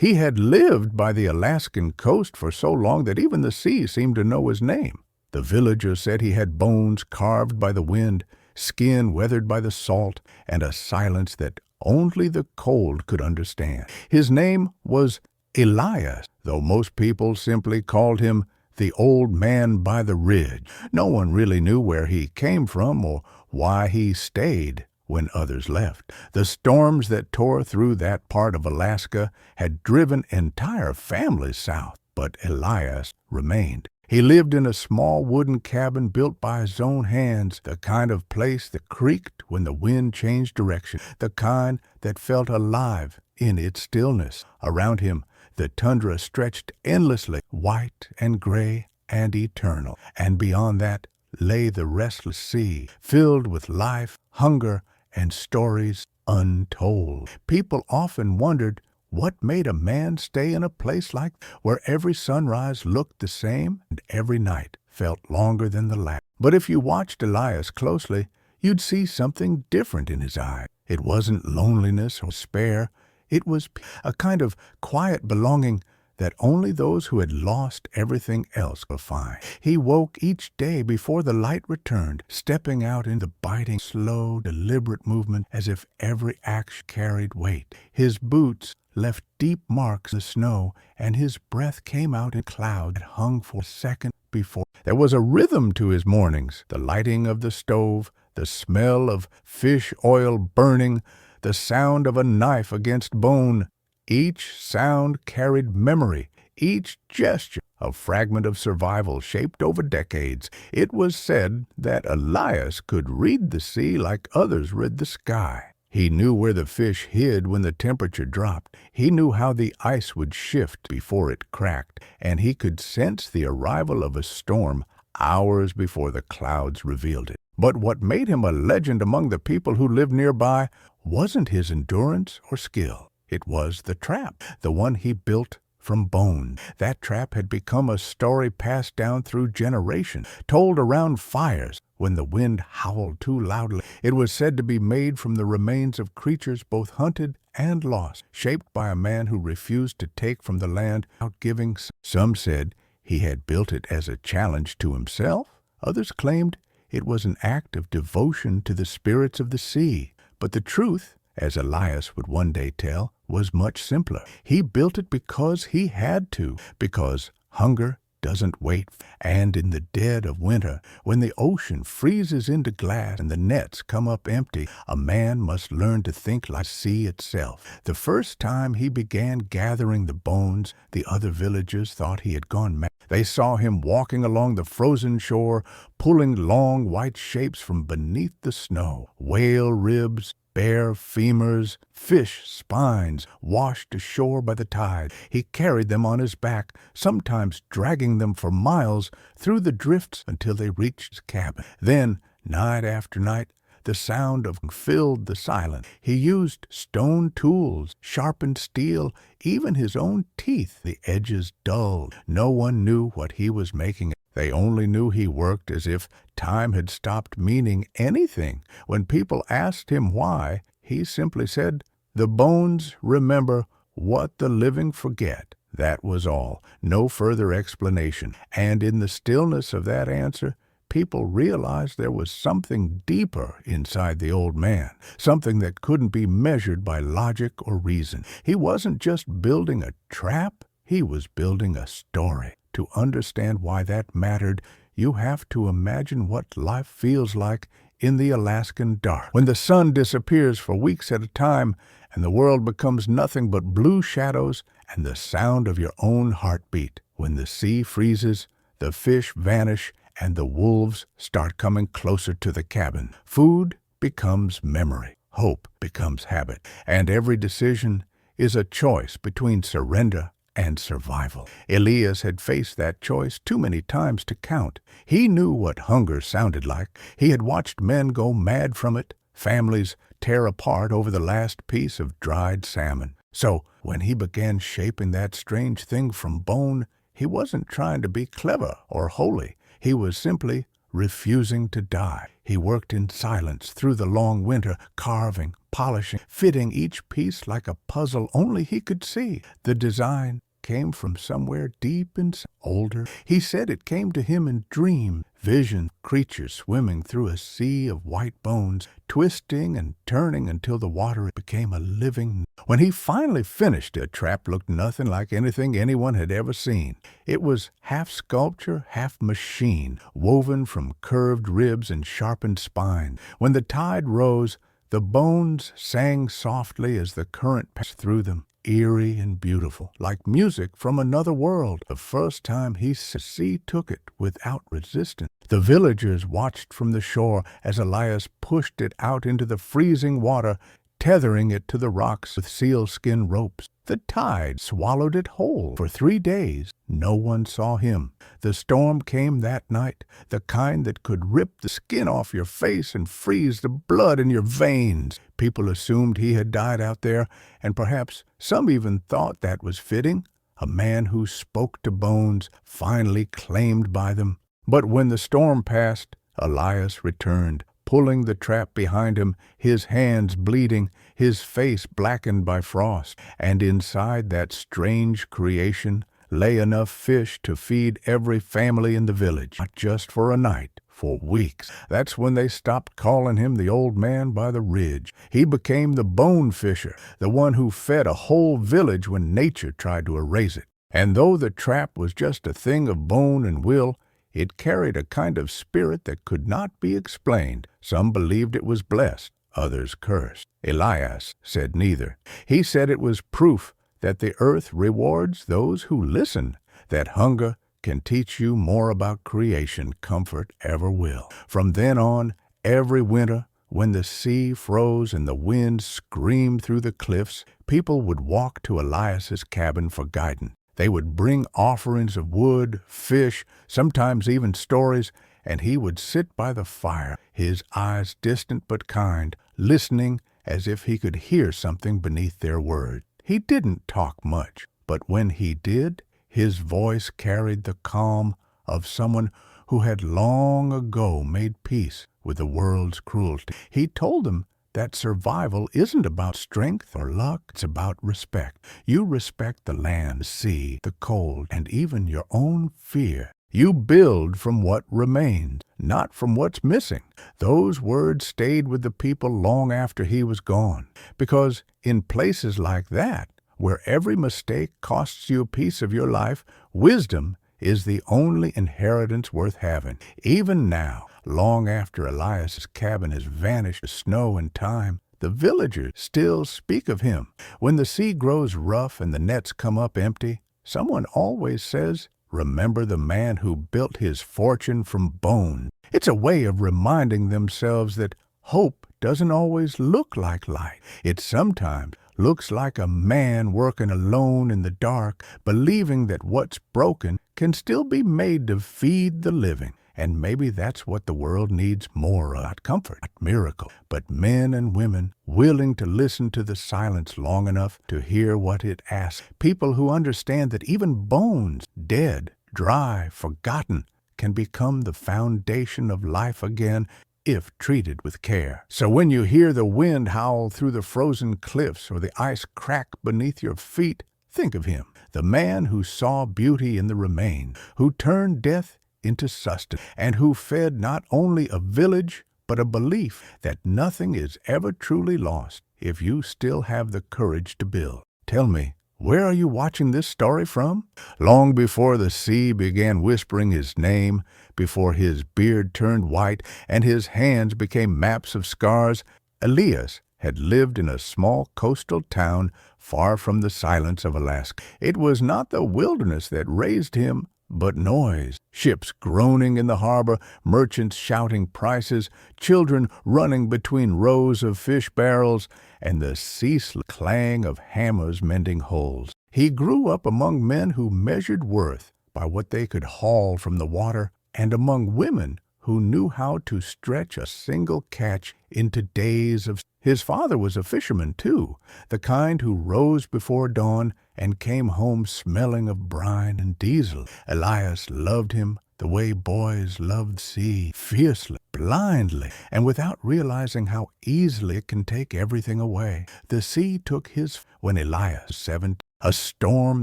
He had lived by the Alaskan coast for so long that even the sea seemed to know his name. The villagers said he had bones carved by the wind, skin weathered by the salt, and a silence that only the cold could understand. His name was Elias, though most people simply called him the old man by the ridge. No one really knew where he came from or why he stayed when others left. The storms that tore through that part of Alaska had driven entire families south, but Elias remained. He lived in a small wooden cabin built by his own hands, the kind of place that creaked when the wind changed direction, the kind that felt alive in its stillness. Around him, the tundra stretched endlessly, white and gray and eternal, and beyond that lay the restless sea, filled with life, hunger, and stories untold. People often wondered what made a man stay in a place like that, where every sunrise looked the same and every night felt longer than the last. But if you watched Elias closely, you'd see something different in his eyes. It wasn't loneliness or despair. It was a kind of quiet belonging that only those who had lost everything else could find. He woke each day before the light returned, stepping out in the biting, slow, deliberate movement as if every action carried weight. His boots left deep marks in the snow, and his breath came out in clouds that hung for a second before. There was a rhythm to his mornings, the lighting of the stove, the smell of fish oil burning, the sound of a knife against bone. Each sound carried memory, each gesture a fragment of survival shaped over decades. It was said that Elias could read the sea like others read the sky. He knew where the fish hid when the temperature dropped. He knew how the ice would shift before it cracked, and he could sense the arrival of a storm hours before the clouds revealed it. But what made him a legend among the people who lived nearby wasn't his endurance or skill. It was the trap, the one he built from bone. That trap had become a story passed down through generations, told around fires when the wind howled too loudly. It was said to be made from the remains of creatures both hunted and lost, shaped by a man who refused to take from the land without giving. Some said he had built it as a challenge to himself. Others claimed it was an act of devotion to the spirits of the sea. But the truth, as Elias would one day tell, was much simpler. He built it because he had to, because hunger doesn't wait. And in the dead of winter, when the ocean freezes into glass and the nets come up empty, a man must learn to think like the sea itself. The first time he began gathering the bones, the other villagers thought he had gone mad. They saw him walking along the frozen shore, pulling long white shapes from beneath the snow. Whale ribs, bear femurs, fish spines washed ashore by the tide. He carried them on his back, sometimes dragging them for miles through the drifts until they reached his cabin. Then, night after night, the sound of filled the silence. He used stone tools, sharpened steel, even his own teeth, the edges dulled. No one knew what he was making. They only knew he worked as if time had stopped meaning anything. When people asked him why, he simply said, "The bones remember what the living forget." That was all. No further explanation. And in the stillness of that answer, people realized there was something deeper inside the old man, something that couldn't be measured by logic or reason. He wasn't just building a trap, he was building a story. To understand why that mattered, you have to imagine what life feels like in the Alaskan dark, when the sun disappears for weeks at a time and the world becomes nothing but blue shadows and the sound of your own heartbeat. When the sea freezes, the fish vanish, and the wolves start coming closer to the cabin. Food becomes memory. Hope becomes habit. And every decision is a choice between surrender and survival. Elias had faced that choice too many times to count. He knew what hunger sounded like. He had watched men go mad from it, families tear apart over the last piece of dried salmon. So when he began shaping that strange thing from bone, he wasn't trying to be clever or holy. He was simply refusing to die. He worked in silence through the long winter, carving, polishing, fitting each piece like a puzzle only he could see. The design came from somewhere deep inside. Older, he said it came to him in dream, vision, creatures swimming through a sea of white bones, twisting and turning until the water became a living. When he finally finished it, the trap looked nothing like anything anyone had ever seen. It was half sculpture, half machine, woven from curved ribs and sharpened spines. When the tide rose, the bones sang softly as the current passed through them, eerie and beautiful, like music from another world. The first time the sea took it without resistance. The villagers watched from the shore as Elias pushed it out into the freezing water, tethering it to the rocks with sealskin ropes. The tide swallowed it whole. For 3 days, no one saw him. The storm came that night, the kind that could rip the skin off your face and freeze the blood in your veins. People assumed he had died out there, and perhaps some even thought that was fitting. A man who spoke to bones, finally claimed by them. But when the storm passed, Elias returned, pulling the trap behind him, his hands bleeding, his face blackened by frost. And inside that strange creation lay enough fish to feed every family in the village. Not just for a night, for weeks. That's when they stopped calling him the old man by the ridge. He became the bone fisher, the one who fed a whole village when nature tried to erase it. And though the trap was just a thing of bone and will, it carried a kind of spirit that could not be explained. Some believed it was blessed, others cursed. Elias said neither. He said it was proof that the earth rewards those who listen, that hunger can teach you more about creation comfort ever will. From then on, every winter, when the sea froze and the wind screamed through the cliffs, people would walk to Elias's cabin for guidance. They would bring offerings of wood, fish, sometimes even stories, and he would sit by the fire, his eyes distant but kind, listening as if he could hear something beneath their words. He didn't talk much, but when he did, his voice carried the calm of someone who had long ago made peace with the world's cruelty. He told them that survival isn't about strength or luck, it's about respect. You respect the land, the sea, the cold, and even your own fear. You build from what remains, not from what's missing. Those words stayed with the people long after he was gone, because in places like that, where every mistake costs you a piece of your life, wisdom is the only inheritance worth having. Even now, long after Elias's cabin has vanished to snow and time, the villagers still speak of him. When the sea grows rough and the nets come up empty, someone always says, "Remember the man who built his fortune from bone." It's a way of reminding themselves that hope doesn't always look like light. It sometimes looks like a man working alone in the dark, believing that what's broken can still be made to feed the living. And maybe that's what the world needs more of. Not comfort, not miracle, but men and women willing to listen to the silence long enough to hear what it asks. People who understand that even bones, dead, dry, forgotten, can become the foundation of life again if treated with care. So when you hear the wind howl through the frozen cliffs or the ice crack beneath your feet, think of him, the man who saw beauty in the remains, who turned death into sustenance, and who fed not only a village, but a belief that nothing is ever truly lost if you still have the courage to build. Tell me, where are you watching this story from? Long before the sea began whispering his name, before his beard turned white and his hands became maps of scars, Elias had lived in a small coastal town far from the silence of Alaska. It was not the wilderness that raised him, but noise. Ships groaning in the harbor, merchants shouting prices, children running between rows of fish barrels, and the ceaseless clang of hammers mending holes. He grew up among men who measured worth by what they could haul from the water, and among women who knew how to stretch a single catch into days of... His father was a fisherman, too, the kind who rose before dawn and came home smelling of brine and diesel. Elias loved him, the way boys love the sea, fiercely, blindly, and without realizing how easily it can take everything away. The sea took his when Elias was 7. A storm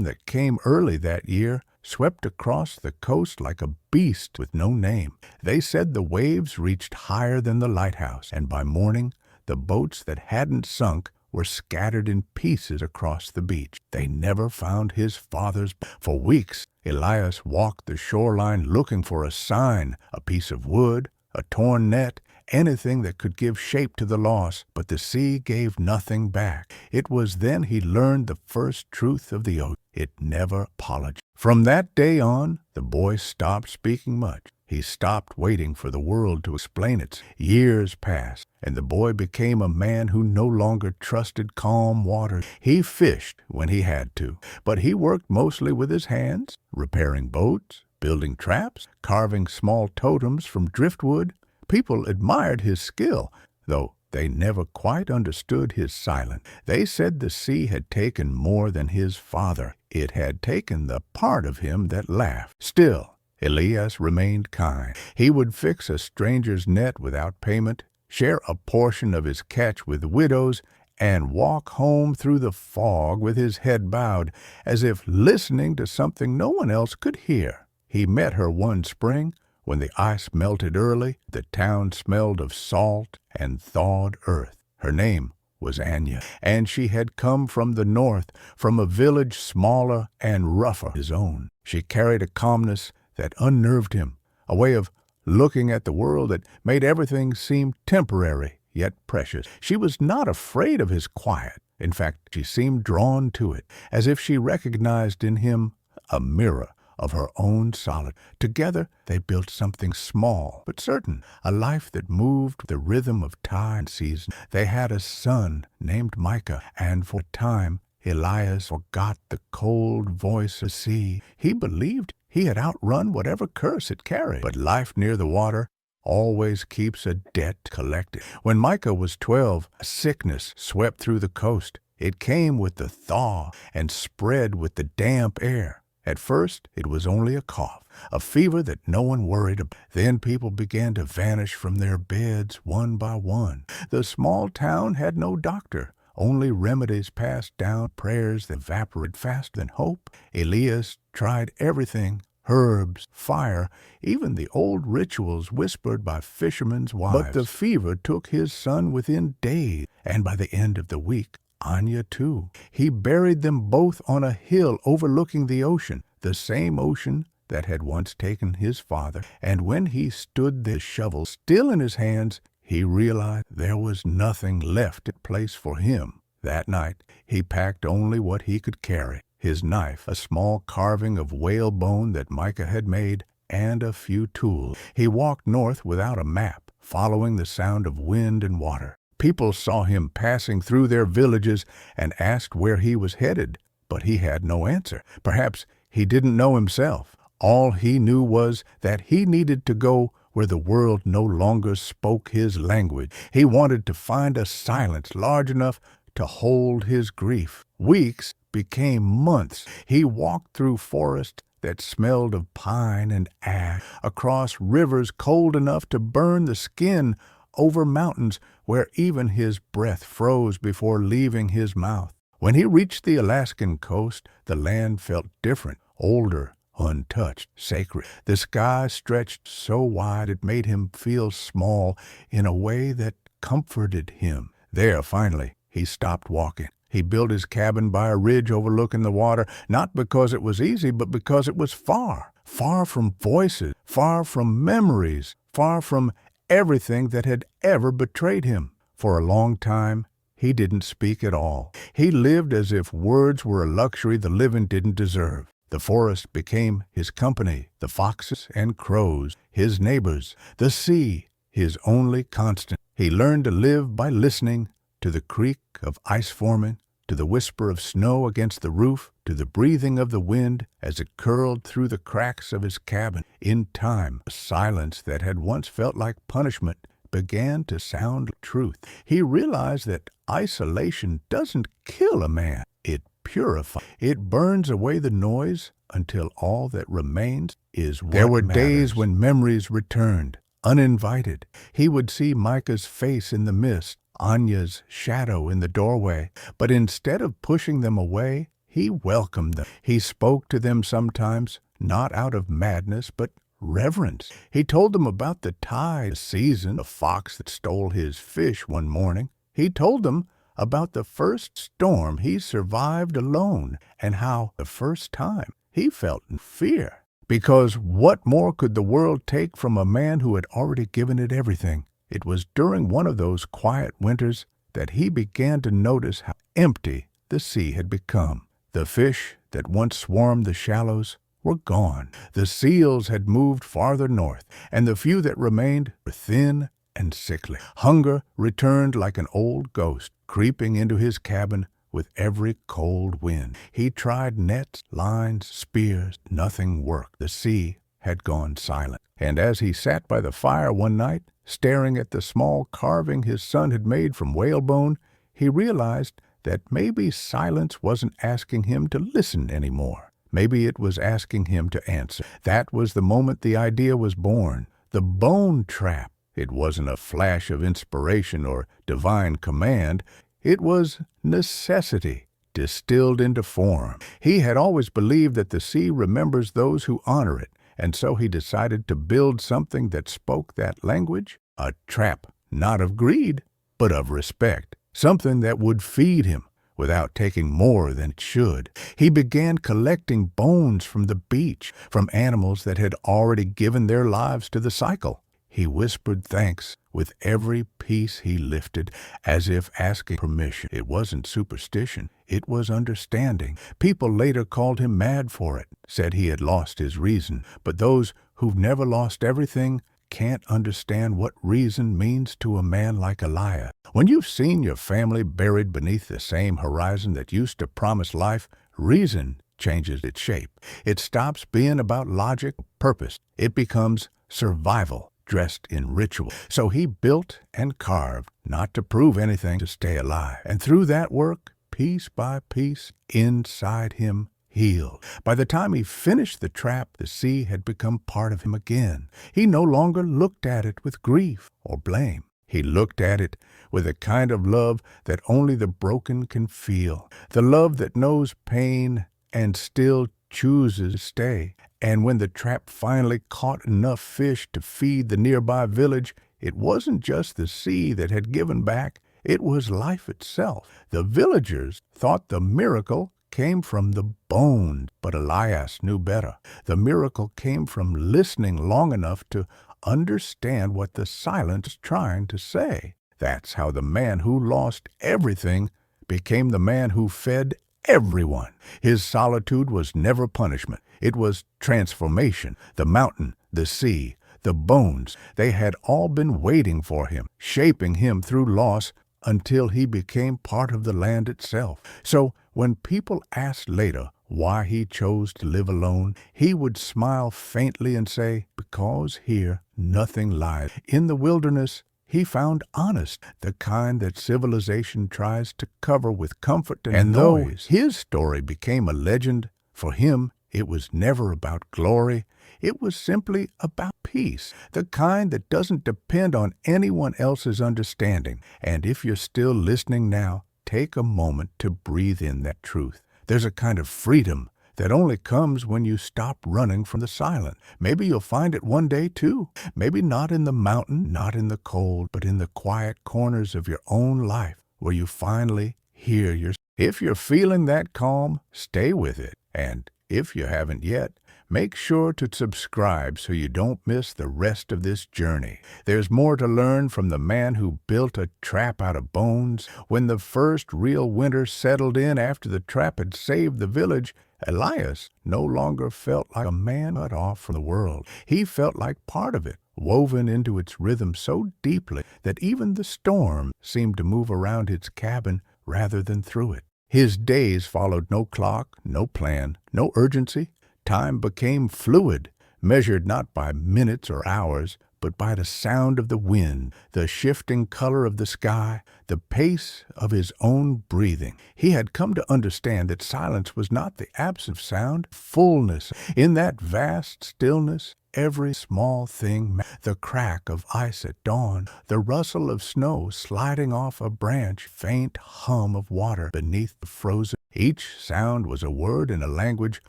that came early that year swept across the coast like a beast with no name. They said the waves reached higher than the lighthouse, and by morning the boats that hadn't sunk were scattered in pieces across the beach. They never found his father's. For weeks, Elias walked the shoreline looking for a sign, a piece of wood, a torn net, anything that could give shape to the loss, but the sea gave nothing back. It was then he learned the first truth of the ocean. It never apologized. From that day on, the boy stopped speaking much. He stopped waiting for the world to explain it. Years passed, and the boy became a man who no longer trusted calm water. He fished when he had to, but he worked mostly with his hands, repairing boats, building traps, carving small totems from driftwood. People admired his skill, though they never quite understood his silence. They said the sea had taken more than his father. It had taken the part of him that laughed. Still, Elias remained kind. He would fix a stranger's net without payment, share a portion of his catch with widows, and walk home through the fog with his head bowed, as if listening to something no one else could hear. He met her one spring, when the ice melted early. The town smelled of salt and thawed earth. Her name was Anya, and she had come from the north, from a village smaller and rougher than his own. She carried a calmness that unnerved him, a way of looking at the world that made everything seem temporary yet precious. She was not afraid of his quiet. In fact, she seemed drawn to it, as if she recognized in him a mirror of her own solitude. Together they built something small but certain, a life that moved with the rhythm of time and season. They had a son named Micah, and for a time Elias forgot the cold voice of the sea. He believed he had outrun whatever curse it carried. But life near the water always keeps a debt collected. When Micah was 12, a sickness swept through the coast. It came with the thaw and spread with the damp air. At first, it was only a cough, a fever that no one worried about. Then people began to vanish from their beds one by one. The small town had no doctor, only remedies passed down, prayers that evaporated faster than hope. Elias tried everything, herbs, fire, even the old rituals whispered by fishermen's wives. But the fever took his son within days, and by the end of the week, Anya too. He buried them both on a hill overlooking the ocean, the same ocean that had once taken his father. And when he stood there, shovel still in his hands, he realized there was nothing left in place for him. That night, he packed only what he could carry: his knife, a small carving of whalebone that Micah had made, and a few tools. He walked north without a map, following the sound of wind and water. People saw him passing through their villages and asked where he was headed, but he had no answer. Perhaps he didn't know himself. All he knew was that he needed to go where the world no longer spoke his language. He wanted to find a silence large enough to hold his grief. Weeks became months. He walked through forests that smelled of pine and ash, across rivers cold enough to burn the skin, over mountains where even his breath froze before leaving his mouth. When he reached the Alaskan coast, the land felt different, older, untouched, sacred. The sky stretched so wide it made him feel small in a way that comforted him. There, finally, he stopped walking. He built his cabin by a ridge overlooking the water, not because it was easy, but because it was far, far from voices, far from memories, far from everything that had ever betrayed him. For a long time, he didn't speak at all. He lived as if words were a luxury the living didn't deserve. The forest became his company, the foxes and crows, his neighbors, the sea, his only constant. He learned to live by listening to the creak of ice forming, to the whisper of snow against the roof, to the breathing of the wind as it curled through the cracks of his cabin. In time, a silence that had once felt like punishment began to sound like truth. He realized that isolation doesn't kill a man, it purifies. It burns away the noise until all that remains is what matters. There were days when memories returned, uninvited. He would see Micah's face in the mist, Anya's shadow in the doorway, but instead of pushing them away, he welcomed them. He spoke to them sometimes, not out of madness, but reverence. He told them about the tide season, the fox that stole his fish one morning. He told them about the first storm he survived alone and how the first time he felt fear. Because what more could the world take from a man who had already given it everything? It was during one of those quiet winters that he began to notice how empty the sea had become. The fish that once swarmed the shallows were gone. The seals had moved farther north, and the few that remained were thin and sickly. Hunger returned like an old ghost, creeping into his cabin with every cold wind. He tried nets, lines, spears. Nothing worked. The sea had gone silent. And as he sat by the fire one night, staring at the small carving his son had made from whalebone, he realized that maybe silence wasn't asking him to listen anymore. Maybe it was asking him to answer. That was the moment the idea was born. The bone trap. It wasn't a flash of inspiration or divine command. It was necessity distilled into form. He had always believed that the sea remembers those who honor it, and so he decided to build something that spoke that language, a trap, not of greed, but of respect, something that would feed him without taking more than it should. He began collecting bones from the beach, from animals that had already given their lives to the cycle. He whispered thanks with every piece he lifted, as if asking permission. It wasn't superstition. It was understanding. People later called him mad for it, said he had lost his reason. But those who've never lost everything can't understand what reason means to a man like Elias. When you've seen your family buried beneath the same horizon that used to promise life, reason changes its shape. It stops being about logic or purpose. It becomes survival, dressed in ritual. So he built and carved, not to prove anything, to stay alive. And through that work, piece by piece, inside him healed. By the time he finished the trap, the sea had become part of him again. He no longer looked at it with grief or blame. He looked at it with a kind of love that only the broken can feel, the love that knows pain and still chooses to stay. And when the trap finally caught enough fish to feed the nearby village, it wasn't just the sea that had given back, it was life itself. The villagers thought the miracle came from the bones, but Elias knew better. The miracle came from listening long enough to understand what the silence was trying to say. That's how the man who lost everything became the man who fed everyone. His solitude was never punishment. It was transformation. The mountain, the sea, the bones, they had all been waiting for him, shaping him through loss until he became part of the land itself. So when people asked later why he chose to live alone, he would smile faintly and say, because here nothing lies. In the wilderness, he found honest, the kind that civilization tries to cover with comfort and noise. Though his story became a legend, for him it was never about glory. It was simply about peace, the kind that doesn't depend on anyone else's understanding. And if you're still listening now, take a moment to breathe in that truth. There's a kind of freedom that only comes when you stop running from the silent. Maybe you'll find it one day too. Maybe not in the mountain, not in the cold, but in the quiet corners of your own life where you finally hear your... If you're feeling that calm, stay with it. And if you haven't yet, make sure to subscribe so you don't miss the rest of this journey. There's more to learn from the man who built a trap out of bones. When the first real winter settled in after the trap had saved the village, Elias no longer felt like a man cut off from the world. He felt like part of it, woven into its rhythm so deeply that even the storm seemed to move around its cabin rather than through it. His days followed no clock, no plan, no urgency. Time became fluid, measured not by minutes or hours, but by the sound of the wind, the shifting color of the sky, the pace of his own breathing. He had come to understand that silence was not the absence of sound, fullness. In that vast stillness, every small thing, the crack of ice at dawn, the rustle of snow sliding off a branch, faint hum of water beneath the frozen. Each sound was a word in a language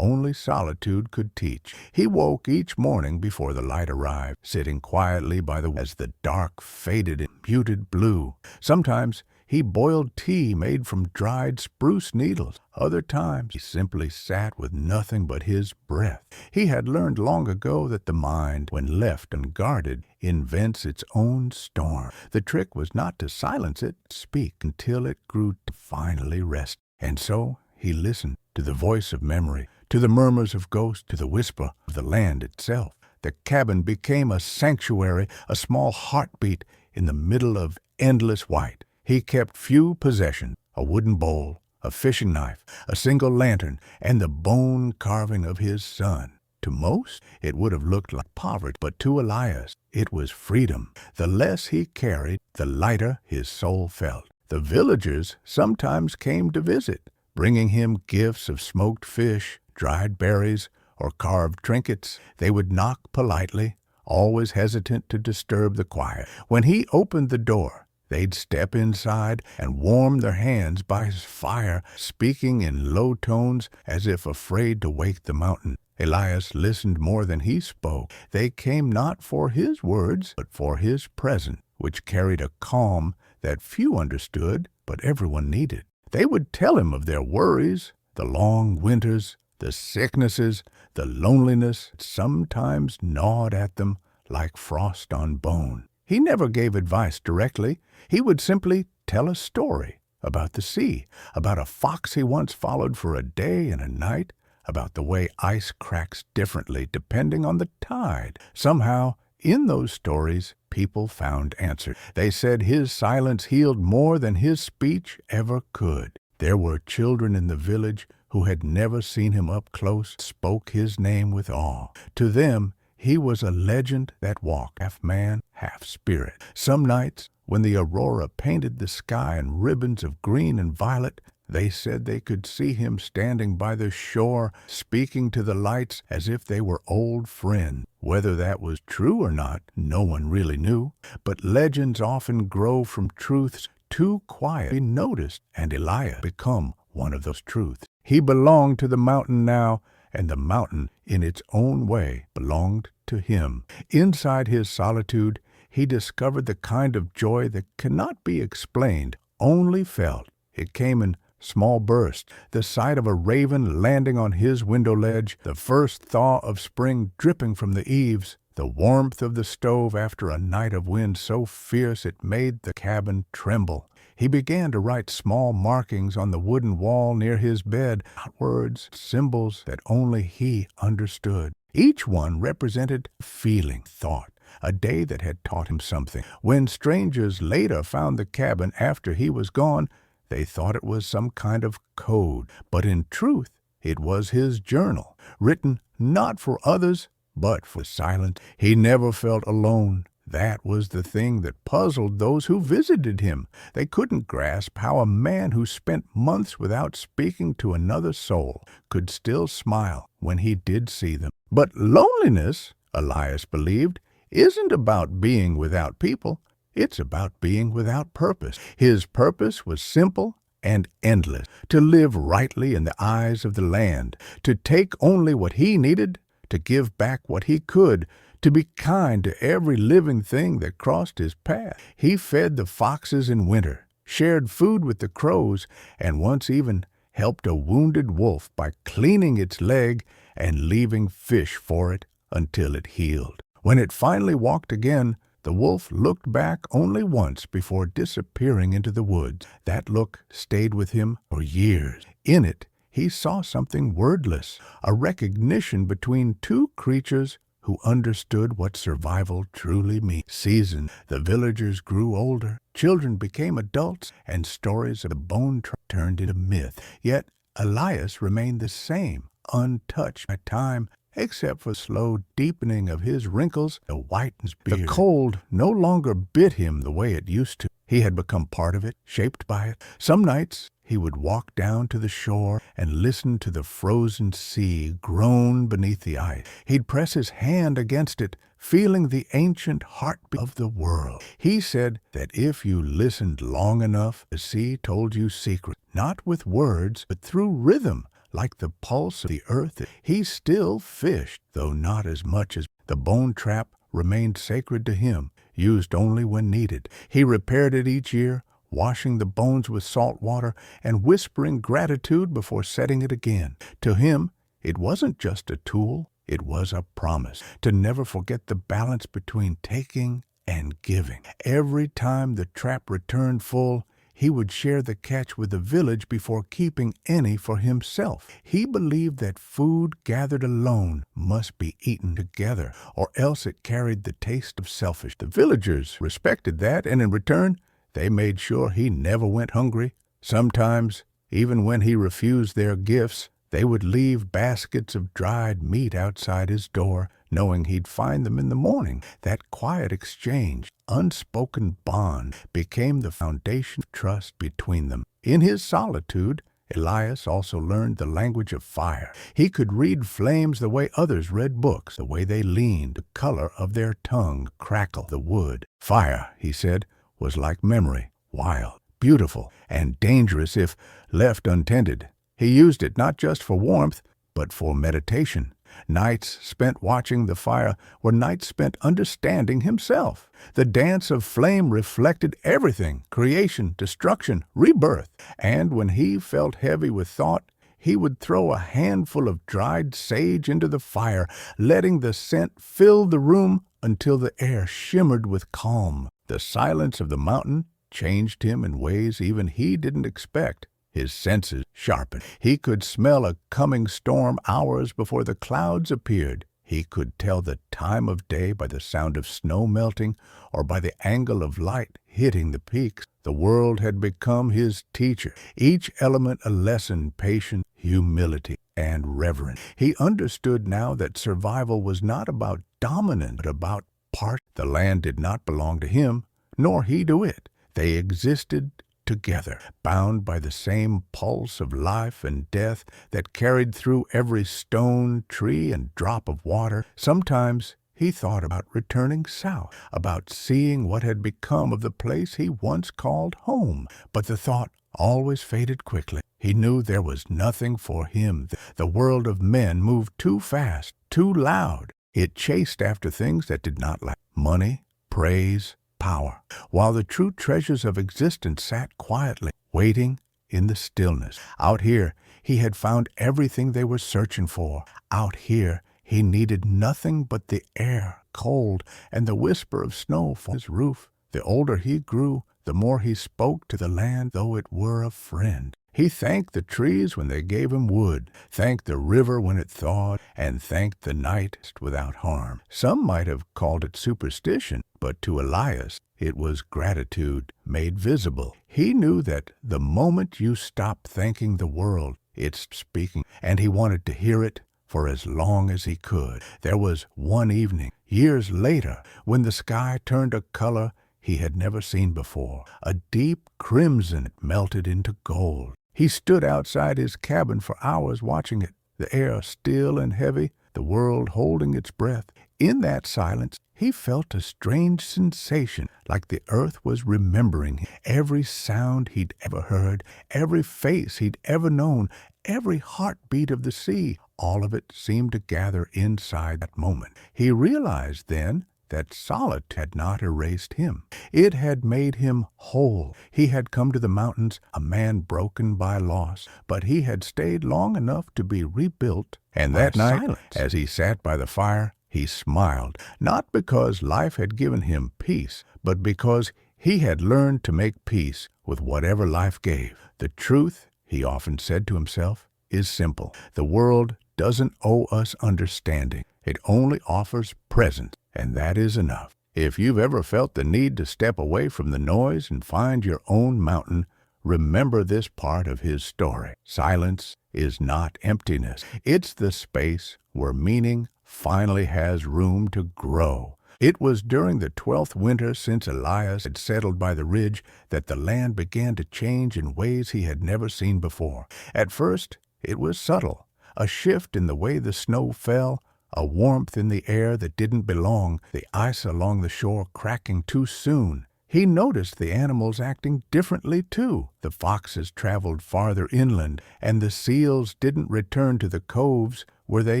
only solitude could teach. He woke each morning before the light arrived, sitting quietly by the as the dark faded in muted blue. Sometimes he boiled tea made from dried spruce needles. Other times he simply sat with nothing but his breath. He had learned long ago that the mind, when left unguarded, invents its own storm. The trick was not to silence it, speak until it grew to finally rest. And so he listened to the voice of memory, to the murmurs of ghosts, to the whisper of the land itself. The cabin became a sanctuary, a small heartbeat in the middle of endless white. He kept few possessions, a wooden bowl, a fishing knife, a single lantern, and the bone carving of his son. To most, it would have looked like poverty, but to Elias, it was freedom. The less he carried, the lighter his soul felt. The villagers sometimes came to visit, bringing him gifts of smoked fish, dried berries, or carved trinkets. They would knock politely, always hesitant to disturb the quiet. When he opened the door, they'd step inside and warm their hands by his fire, speaking in low tones as if afraid to wake the mountain. Elias listened more than he spoke. They came not for his words, but for his presence, which carried a calm that few understood, but everyone needed. They would tell him of their worries, the long winters, the sicknesses, the loneliness that sometimes gnawed at them like frost on bone. He never gave advice directly. He would simply tell a story about the sea, about a fox he once followed for a day and a night, about the way ice cracks differently depending on the tide. Somehow, in those stories, people found answers. They said his silence healed more than his speech ever could. There were children in the village who had never seen him up close, spoke his name with awe. To them, he was a legend that walked, half man, half spirit. Some nights, when the aurora painted the sky in ribbons of green and violet, they said they could see him standing by the shore, speaking to the lights as if they were old friends. Whether that was true or not, no one really knew. But legends often grow from truths too quiet to be noticed, and Elias became one of those truths. He belonged to the mountain now, and the mountain, in its own way, belonged to him. Inside his solitude, he discovered the kind of joy that cannot be explained, only felt. It came in small bursts, the sight of a raven landing on his window ledge, the first thaw of spring dripping from the eaves, the warmth of the stove after a night of wind so fierce it made the cabin tremble. He began to write small markings on the wooden wall near his bed, not words, symbols that only he understood. Each one represented feeling, thought, a day that had taught him something. When strangers later found the cabin after he was gone, they thought it was some kind of code, but in truth, it was his journal, written not for others, but for silence. He never felt alone. That was the thing that puzzled those who visited him. They couldn't grasp how a man who spent months without speaking to another soul could still smile when he did see them. But loneliness, Elias believed, isn't about being without people. It's about being without purpose. His purpose was simple and endless: to live rightly in the eyes of the land, to take only what he needed, to give back what he could, to be kind to every living thing that crossed his path. He fed the foxes in winter, shared food with the crows, and once even helped a wounded wolf by cleaning its leg and leaving fish for it until it healed. When it finally walked again, the wolf looked back only once before disappearing into the woods. That look stayed with him for years. In it, he saw something wordless, a recognition between two creatures who understood what survival truly means. Seasoned, the villagers grew older, children became adults, and stories of the bone tribe turned into myth. Yet Elias remained the same, untouched by time except for the slow deepening of his wrinkles, the whitened beard. The cold no longer bit him the way it used to. He had become part of it, shaped by it. Some nights he would walk down to the shore and listen to the frozen sea groan beneath the ice. He'd press his hand against it, feeling the ancient heartbeat of the world. He said that if you listened long enough, the sea told you secrets, not with words, but through rhythm, like the pulse of the earth. He still fished, though not as much as the bone trap remained sacred to him, used only when needed. He repaired it each year, washing the bones with salt water and whispering gratitude before setting it again. To him, it wasn't just a tool, it was a promise to never forget the balance between taking and giving. Every time the trap returned full, he would share the catch with the village before keeping any for himself. He believed that food gathered alone must be eaten together, or else it carried the taste of selfishness. The villagers respected that, and in return, they made sure he never went hungry. Sometimes, even when he refused their gifts, they would leave baskets of dried meat outside his door, knowing he'd find them in the morning. That quiet exchange, unspoken bond, became the foundation of trust between them. In his solitude, Elias also learned the language of fire. He could read flames the way others read books, the way they leaned, the color of their tongue crackle the wood. Fire, he said, was like memory, wild, beautiful, and dangerous if left untended. He used it not just for warmth, but for meditation. Nights spent watching the fire were nights spent understanding himself. The dance of flame reflected everything: creation, destruction, rebirth. And when he felt heavy with thought, he would throw a handful of dried sage into the fire, letting the scent fill the room until the air shimmered with calm. The silence of the mountain changed him in ways even he didn't expect. His senses sharpened. He could smell a coming storm hours before the clouds appeared. He could tell the time of day by the sound of snow melting or by the angle of light hitting the peaks. The world had become his teacher, each element a lesson: patience, humility, and reverence. He understood now that survival was not about dominance, but about part. The land did not belong to him, nor he to it. They existed together, bound by the same pulse of life and death that carried through every stone, tree, and drop of water. Sometimes he thought about returning south, about seeing what had become of the place he once called home. But the thought always faded quickly. He knew there was nothing for him. The world of men moved too fast, too loud. It chased after things that did not last: money, praise, power, while the true treasures of existence sat quietly, waiting in the stillness. Out here, he had found everything they were searching for. Out here, he needed nothing but the air, cold, and the whisper of snow from his roof. The older he grew, the more he spoke to the land, though it were a friend. He thanked the trees when they gave him wood, thanked the river when it thawed, and thanked the night without harm. Some might have called it superstition, but to Elias it was gratitude made visible. He knew that the moment you stop thanking the world, it's speaking, and he wanted to hear it for as long as he could. There was one evening, years later, when the sky turned a color he had never seen before. A deep crimson melted into gold. He stood outside his cabin for hours watching it, the air still and heavy, the world holding its breath. In that silence, he felt a strange sensation, like the earth was remembering him. Every sound he'd ever heard, every face he'd ever known, every heartbeat of the sea, all of it seemed to gather inside that moment. He realized then that solitude had not erased him. It had made him whole. He had come to the mountains a man broken by loss, but he had stayed long enough to be rebuilt. And that night, as he sat by the fire, he smiled, not because life had given him peace, but because he had learned to make peace with whatever life gave. The truth, he often said to himself, is simple. The world doesn't owe us understanding. It only offers presence, and that is enough. If you've ever felt the need to step away from the noise and find your own mountain, remember this part of his story. Silence is not emptiness. It's the space where meaning finally has room to grow. It was during the 12th winter since Elias had settled by the ridge that the land began to change in ways he had never seen before. At first, it was subtle, a shift in the way the snow fell, a warmth in the air that didn't belong, the ice along the shore cracking too soon. He noticed the animals acting differently, too. The foxes traveled farther inland, and the seals didn't return to the coves where they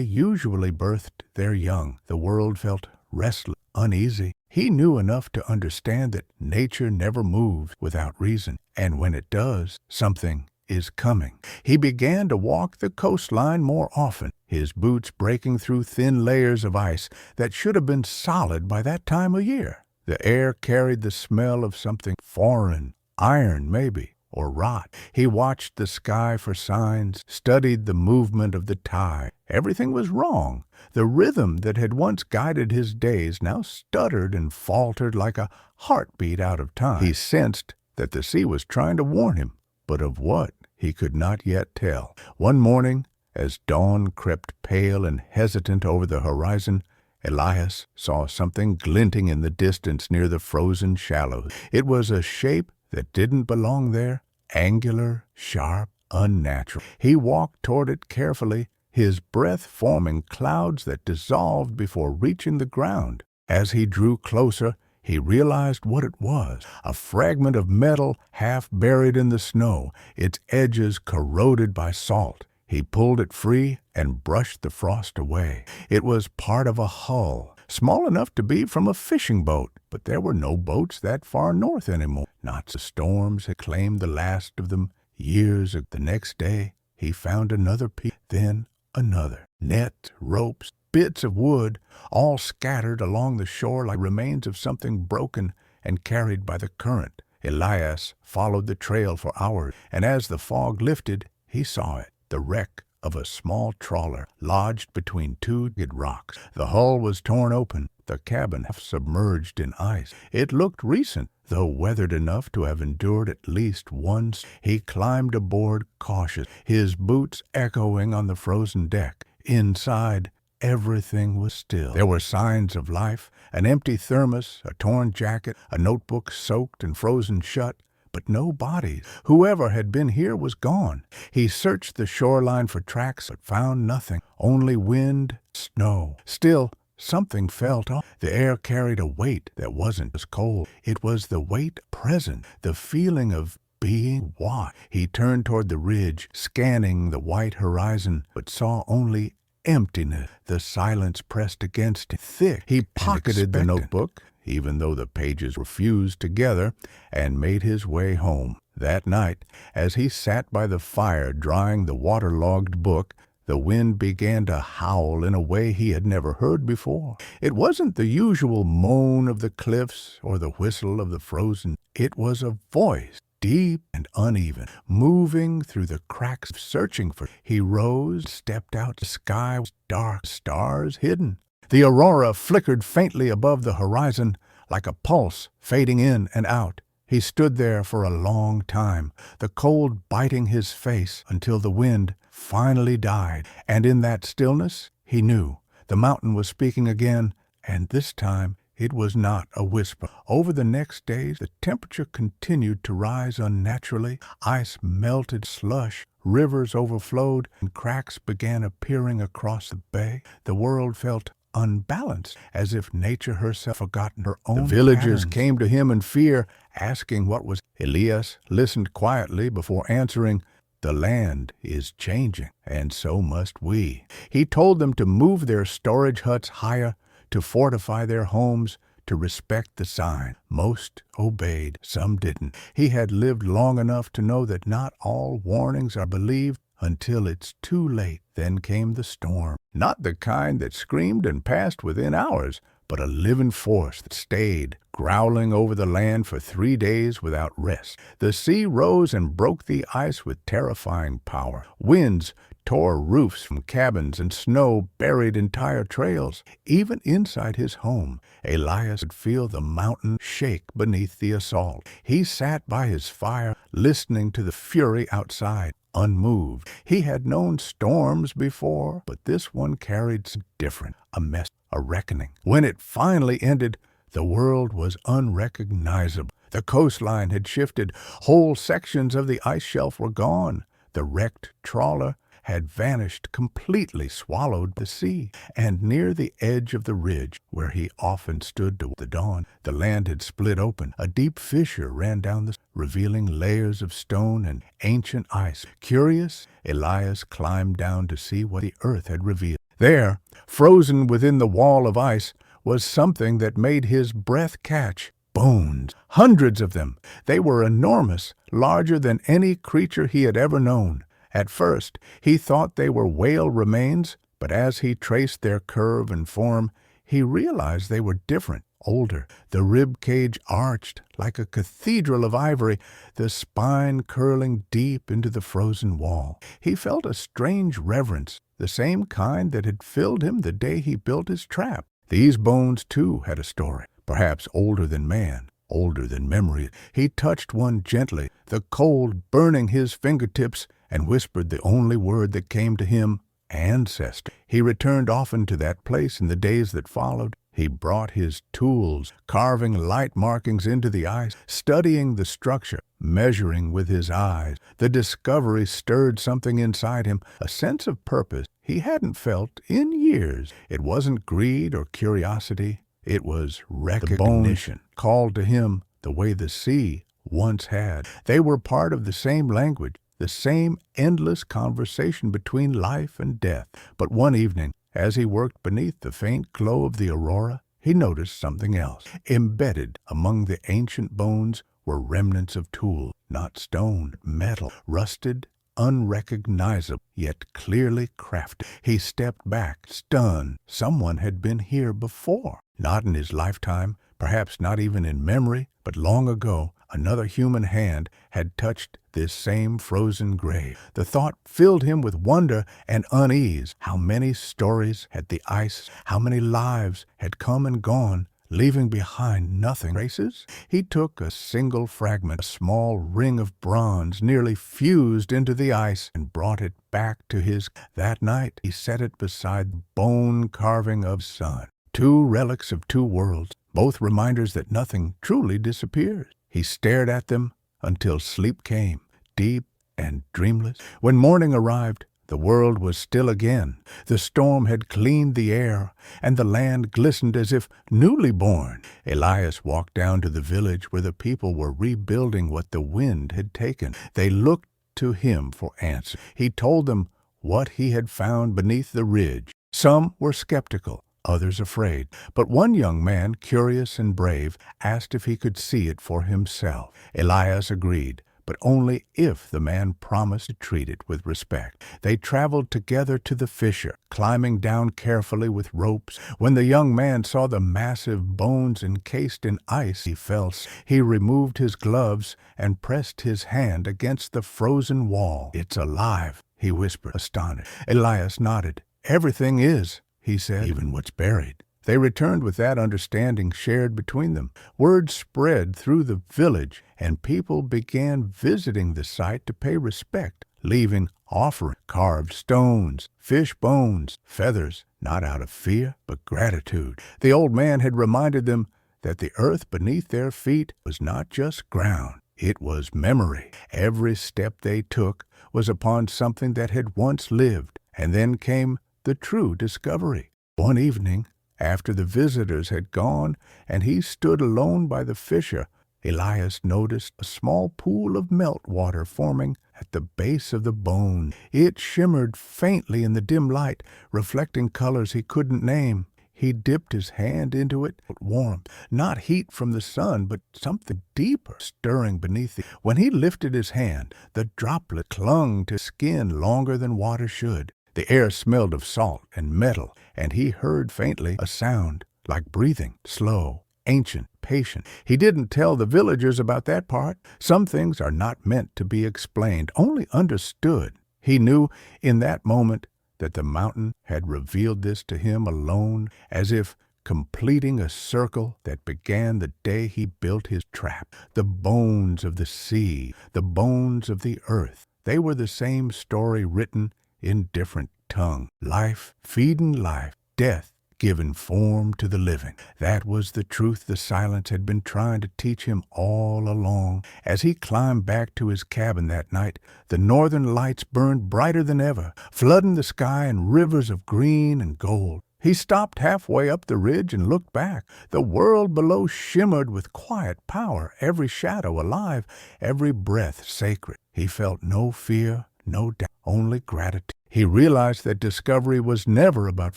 usually birthed their young. The world felt restless, uneasy. He knew enough to understand that nature never moves without reason, and when it does, something is coming. He began to walk the coastline more often, his boots breaking through thin layers of ice that should have been solid by that time of year. The air carried the smell of something foreign, iron maybe, or rot. He watched the sky for signs, studied the movement of the tide. Everything was wrong. The rhythm that had once guided his days now stuttered and faltered like a heartbeat out of time. He sensed that the sea was trying to warn him, but of what he could not yet tell. One morning, as dawn crept pale and hesitant over the horizon, Elias saw something glinting in the distance near the frozen shallows. It was a shape that didn't belong there, angular, sharp, unnatural. He walked toward it carefully, his breath forming clouds that dissolved before reaching the ground. As he drew closer, he realized what it was, a fragment of metal half buried in the snow, its edges corroded by salt. He pulled it free and brushed the frost away. It was part of a hull, small enough to be from a fishing boat, but there were no boats that far north anymore. Not the storms had claimed the last of them years ago. The next day, he found another piece, then another. Nets, ropes, bits of wood, all scattered along the shore like remains of something broken and carried by the current. Elias followed the trail for hours, and as the fog lifted, he saw it. The wreck of a small trawler lodged between two jagged rocks. The hull was torn open, the cabin half submerged in ice. It looked recent, though weathered enough to have endured at least once. He climbed aboard cautious, his boots echoing on the frozen deck. Inside, everything was still. There were signs of life, an empty thermos, a torn jacket, a notebook soaked and frozen shut. But no bodies. Whoever had been here was gone. He searched the shoreline for tracks but found nothing, only wind, snow. Still, something felt off. The air carried a weight that wasn't as cold. It was the weight present, the feeling of being watched. He turned toward the ridge, scanning the white horizon, but saw only emptiness. The silence pressed against him thick. He pocketed the notebook, even though the pages were fused together, and made his way home. That night, as he sat by the fire drying the waterlogged book, the wind began to howl in a way he had never heard before. It wasn't the usual moan of the cliffs or the whistle of the frozen. It was a voice, deep and uneven, moving through the cracks, searching for. He rose, stepped out. The sky was dark, stars hidden. The aurora flickered faintly above the horizon, like a pulse fading in and out. He stood there for a long time, the cold biting his face until the wind finally died. And in that stillness, he knew the mountain was speaking again, and this time it was not a whisper. Over the next days, the temperature continued to rise unnaturally. Ice melted slush. Rivers overflowed, and cracks began appearing across the bay. The world felt unbalanced, as if nature herself forgotten her own. The villagers came to him in fear, asking what was. Elias listened quietly before answering, "The land is changing, and so must we." He told them to move their storage huts higher, to fortify their homes, to respect the sign. Most obeyed, some didn't. He had lived long enough to know that not all warnings are believed until it's too late. Then came the storm. Not the kind that screamed and passed within hours, but a living force that stayed, growling over the land for 3 days without rest. The sea rose and broke the ice with terrifying power. Winds tore roofs from cabins, and snow buried entire trails. Even inside his home, Elias could feel the mountain shake beneath the assault. He sat by his fire, listening to the fury outside, unmoved. He had known storms before, but this one carried something different, a mess, a reckoning. When it finally ended, the world was unrecognizable. The coastline had shifted. Whole sections of the ice shelf were gone. The wrecked trawler had vanished, completely swallowed the sea. And near the edge of the ridge, where he often stood to the dawn, the land had split open. A deep fissure ran down revealing layers of stone and ancient ice. Curious, Elias climbed down to see what the earth had revealed. There, frozen within the wall of ice, was something that made his breath catch. Bones, hundreds of them. They were enormous, larger than any creature he had ever known. At first, he thought they were whale remains, but as he traced their curve and form, he realized they were different, older. The rib cage arched like a cathedral of ivory, the spine curling deep into the frozen wall. He felt a strange reverence, the same kind that had filled him the day he built his trap. These bones, too, had a story, perhaps older than man, older than memory. He touched one gently, the cold burning his fingertips, and whispered the only word that came to him, ancestor. He returned often to that place in the days that followed. He brought his tools, carving light markings into the ice, studying the structure, measuring with his eyes. The discovery stirred something inside him, a sense of purpose he hadn't felt in years. It wasn't greed or curiosity. It was recognition, called to him the way the sea once had. They were part of the same language, the same endless conversation between life and death. But one evening, as he worked beneath the faint glow of the aurora, he noticed something else. Embedded among the ancient bones were remnants of tools, not stone, metal, rusted, unrecognizable, yet clearly crafted. He stepped back, stunned. Someone had been here before. Not in his lifetime, perhaps not even in memory, but long ago, another human hand had touched this same frozen grave. The thought filled him with wonder and unease. How many stories had the ice, how many lives had come and gone, leaving behind nothing. Traces? He took a single fragment, a small ring of bronze nearly fused into the ice, and brought it back to his. That night he set it beside the bone carving of sun. Two relics of two worlds, both reminders that nothing truly disappears. He stared at them until sleep came, deep and dreamless. When morning arrived, the world was still again. The storm had cleaned the air, and the land glistened as if newly born. Elias walked down to the village where the people were rebuilding what the wind had taken. They looked to him for answers. He told them what he had found beneath the ridge. Some were skeptical, others afraid. But one young man, curious and brave, asked if he could see it for himself. Elias agreed, but only if the man promised to treat it with respect. They traveled together to the fissure, climbing down carefully with ropes. When the young man saw the massive bones encased in ice, he fell. He removed his gloves and pressed his hand against the frozen wall. "It's alive," he whispered, astonished. Elias nodded. "Everything is," he said, "even what's buried." They returned with that understanding shared between them. Word spread through the village, and people began visiting the site to pay respect, leaving offerings, carved stones, fish bones, feathers, not out of fear, but gratitude. The old man had reminded them that the earth beneath their feet was not just ground, it was memory. Every step they took was upon something that had once lived, and then came the true discovery. One evening, after the visitors had gone and he stood alone by the fissure, Elias noticed a small pool of meltwater forming at the base of the bone. It shimmered faintly in the dim light, reflecting colors he couldn't name. He dipped his hand into it, warmth, not heat from the sun, but something deeper stirring beneath it. When he lifted his hand, the droplet clung to skin longer than water should. The air smelled of salt and metal, and he heard faintly a sound like breathing, slow, ancient, patient. He didn't tell the villagers about that part. Some things are not meant to be explained, only understood. He knew in that moment that the mountain had revealed this to him alone, as if completing a circle that began the day he built his trap. The bones of the sea, the bones of the earth, They were the same story written in different tongue. Life feeding life, death giving form to the living. That was the truth the silence had been trying to teach him all along. As he climbed back to his cabin that night, the northern lights burned brighter than ever, flooding the sky in rivers of green and gold. He stopped halfway up the ridge and looked back. The world below shimmered with quiet power, every shadow alive, every breath sacred. He felt no fear, no doubt, only gratitude. He realized that discovery was never about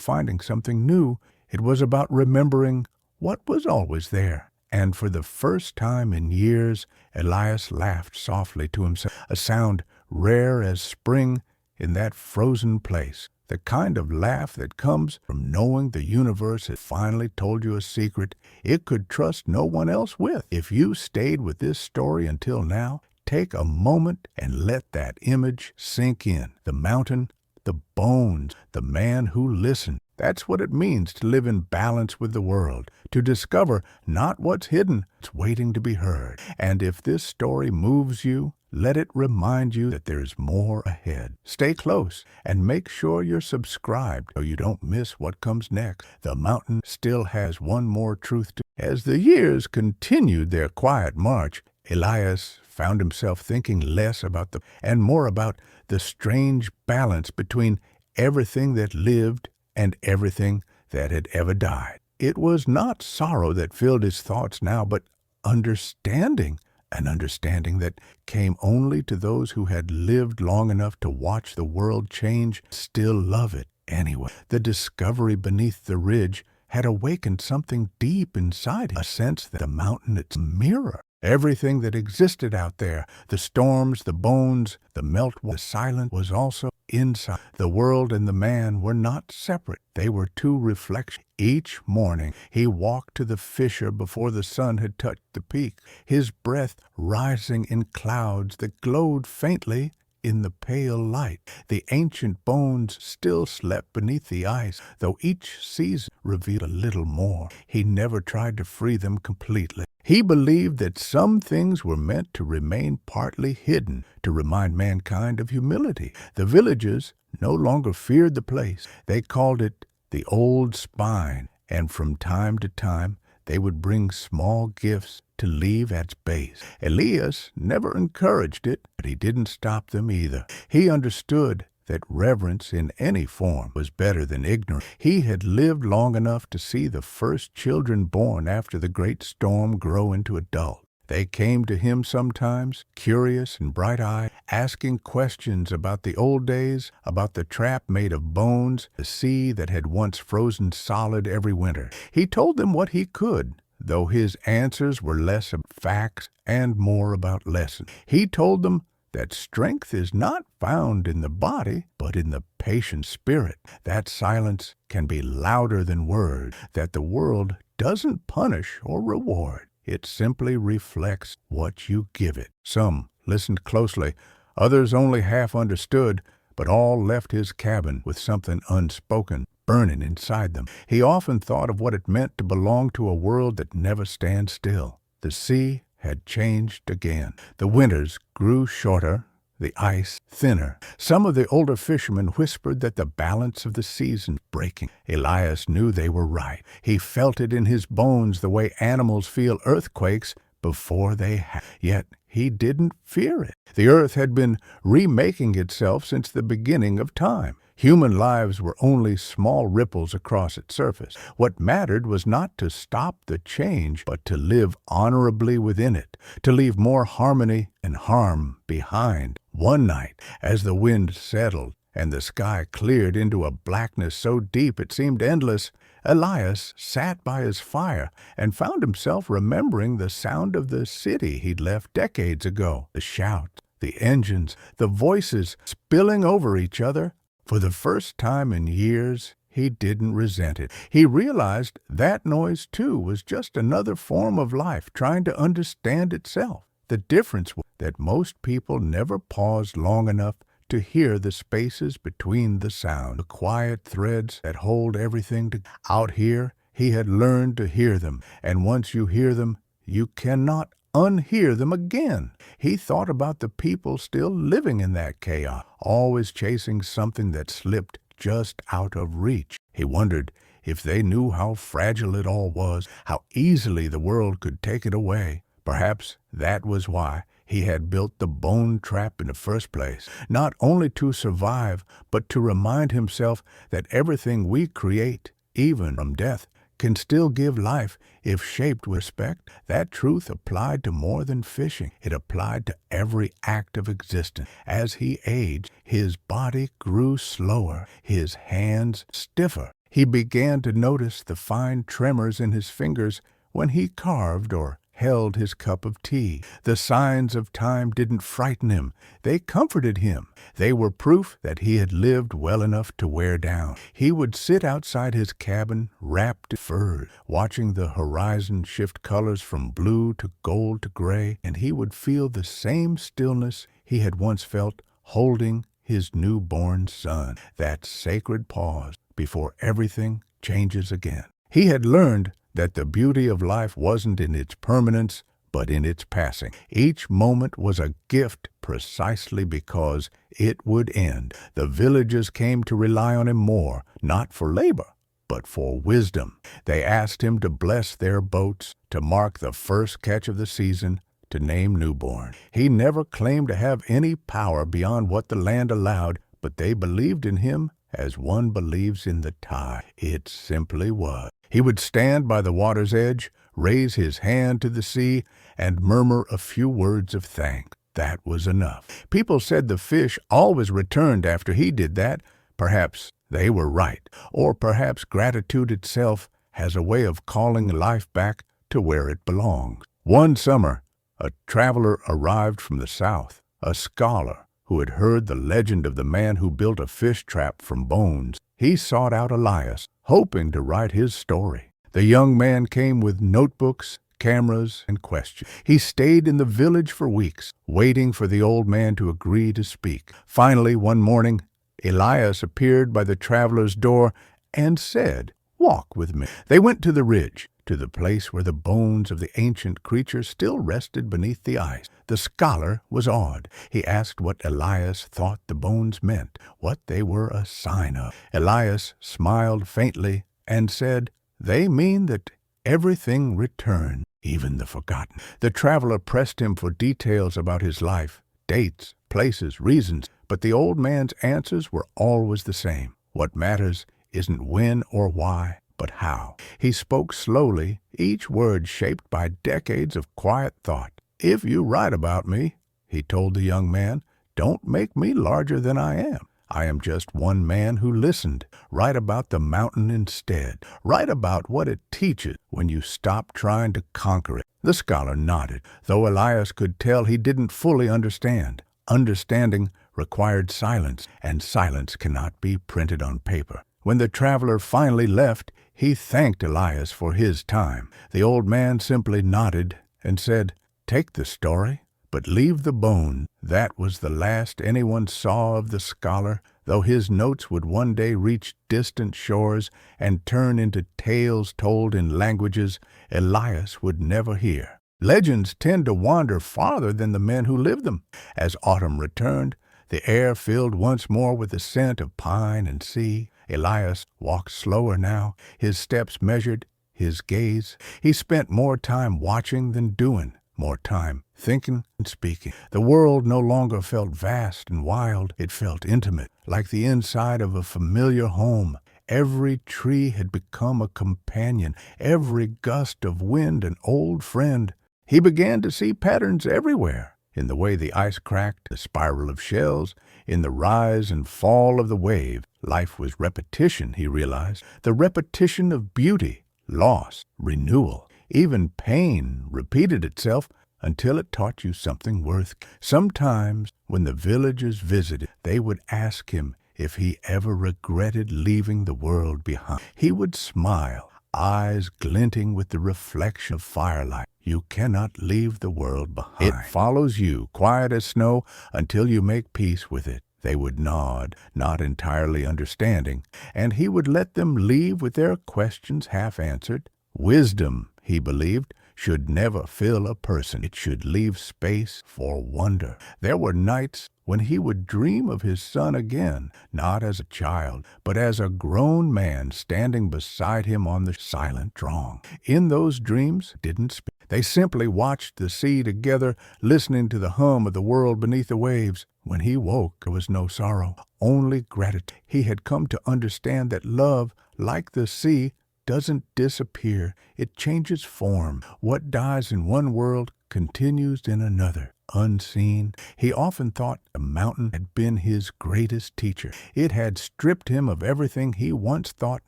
finding something new. It was about remembering what was always there. And for the first time in years, Elias laughed softly to himself, a sound rare as spring in that frozen place. The kind of laugh that comes from knowing the universe has finally told you a secret it could trust no one else with. If you stayed with this story until now, take a moment and let that image sink in. The mountain, the bones, the man who listened. That's what it means to live in balance with the world, to discover not what's hidden, it's waiting to be heard. And if this story moves you, let it remind you that there's more ahead. Stay close and make sure you're subscribed so you don't miss what comes next. The mountain still has one more truth to. As the years continued their quiet march, Elias found himself thinking less about and more about the strange balance between everything that lived and everything that had ever died. It was not sorrow that filled his thoughts now, but understanding, an understanding that came only to those who had lived long enough to watch the world change, still love it anyway. The discovery beneath the ridge had awakened something deep inside him, a sense that the mountain, its mirror. Everything that existed out there, the storms, the bones, the meltwater, the silence, was also inside. The world and the man were not separate. They were two reflections. Each morning he walked to the fissure before the sun had touched the peak, his breath rising in clouds that glowed faintly in the pale light. The ancient bones still slept beneath the ice, though each season revealed a little more. He never tried to free them completely. He believed that some things were meant to remain partly hidden, to remind mankind of humility. The villagers no longer feared the place. They called it the Old Spine, and from time to time they would bring small gifts to leave at its base. Elias never encouraged it, but he didn't stop them either. He understood that reverence in any form was better than ignorance. He had lived long enough to see the first children born after the great storm grow into adults. They came to him sometimes, curious and bright-eyed, asking questions about the old days, about the trap made of bones, the sea that had once frozen solid every winter. He told them what he could, though his answers were less about facts and more about lessons. He told them that strength is not found in the body, but in the patient spirit. That silence can be louder than words, that the world doesn't punish or reward. It simply reflects what you give it. Some listened closely, others only half understood, but all left his cabin with something unspoken burning inside them. He often thought of what it meant to belong to a world that never stands still. The sea had changed again. The winters grew shorter, the ice thinner. Some of the older fishermen whispered that the balance of the season was breaking. Elias knew they were right. He felt it in his bones the way animals feel earthquakes before they have. Yet he didn't fear it. The earth had been remaking itself since the beginning of time. Human lives were only small ripples across its surface. What mattered was not to stop the change, but to live honorably within it, to leave more harmony and harm behind. One night, as the wind settled and the sky cleared into a blackness so deep it seemed endless, Elias sat by his fire and found himself remembering the sound of the city he'd left decades ago. The shouts, the engines, the voices spilling over each other. For the first time in years, he didn't resent it. He realized that noise, too, was just another form of life trying to understand itself. The difference was that most people never paused long enough to hear the spaces between the sound, the quiet threads that hold everything together. Out here, he had learned to hear them, and once you hear them, you cannot unhear them again. He thought about the people still living in that chaos, always chasing something that slipped just out of reach. He wondered if they knew how fragile it all was, how easily the world could take it away. Perhaps that was why he had built the bone trap in the first place, not only to survive, but to remind himself that everything we create, even from death, can still give life if shaped with respect. That truth applied to more than fishing. It applied to every act of existence. As he aged, his body grew slower, his hands stiffer. He began to notice the fine tremors in his fingers when he carved or held his cup of tea. The signs of time didn't frighten him. They comforted him. They were proof that he had lived well enough to wear down. He would sit outside his cabin, wrapped in furs, watching the horizon shift colors from blue to gold to gray, and he would feel the same stillness he had once felt holding his newborn son, that sacred pause before everything changes again. He had learned that the beauty of life wasn't in its permanence, but in its passing. Each moment was a gift precisely because it would end. The villagers came to rely on him more, not for labor, but for wisdom. They asked him to bless their boats, to mark the first catch of the season, to name newborn. He never claimed to have any power beyond what the land allowed, but they believed in him as one believes in the tide. It simply was. He would stand by the water's edge, raise his hand to the sea, and murmur a few words of thanks. That was enough. People said the fish always returned after he did that. Perhaps they were right, or perhaps gratitude itself has a way of calling life back to where it belongs. One summer, a traveler arrived from the south, a scholar who had heard the legend of the man who built a fish trap from bones. He sought out Elias, hoping to write his story. The young man came with notebooks, cameras, and questions. He stayed in the village for weeks, waiting for the old man to agree to speak. Finally, one morning, Elias appeared by the traveler's door and said, "Walk with me." They went to the ridge, to the place where the bones of the ancient creature still rested beneath the ice. The scholar was awed. He asked what Elias thought the bones meant, what they were a sign of. Elias smiled faintly and said, "They mean that everything returned, even the forgotten." The traveler pressed him for details about his life, dates, places, reasons, but the old man's answers were always the same. What matters isn't when or why, but how. He spoke slowly, each word shaped by decades of quiet thought. "If you write about me," he told the young man, "don't make me larger than I am. I am just one man who listened. Write about the mountain instead. Write about what it teaches when you stop trying to conquer it." The scholar nodded, though Elias could tell he didn't fully understand. Understanding required silence, and silence cannot be printed on paper. When the traveler finally left, he thanked Elias for his time. The old man simply nodded and said, "Take the story, but leave the bone." That was the last anyone saw of the scholar, though his notes would one day reach distant shores and turn into tales told in languages Elias would never hear. Legends tend to wander farther than the men who live them. As autumn returned, the air filled once more with the scent of pine and sea. Elias walked slower now, his steps measured, his gaze. He spent more time watching than doing, more time thinking and speaking. The world no longer felt vast and wild. It felt intimate, like the inside of a familiar home. Every tree had become a companion, every gust of wind an old friend. He began to see patterns everywhere, in the way the ice cracked, the spiral of shells, in the rise and fall of the wave. Life was repetition, he realized, the repetition of beauty, loss, renewal. Even pain repeated itself until it taught you something worth. Sometimes, when the villagers visited, they would ask him if he ever regretted leaving the world behind. He would smile, eyes glinting with the reflection of firelight. "You cannot leave the world behind. It follows you, quiet as snow, until you make peace with it." They would nod, not entirely understanding, and he would let them leave with their questions half answered. Wisdom, he believed, should never fill a person. It should leave space for wonder. There were nights when he would dream of his son again, not as a child, but as a grown man standing beside him on the silent throng. In those dreams, didn't speak. They simply watched the sea together, listening to the hum of the world beneath the waves. When he woke, there was no sorrow, only gratitude. He had come to understand that love, like the sea, doesn't disappear. It changes form. What dies in one world continues in another, unseen. He often thought the mountain had been his greatest teacher. It had stripped him of everything he once thought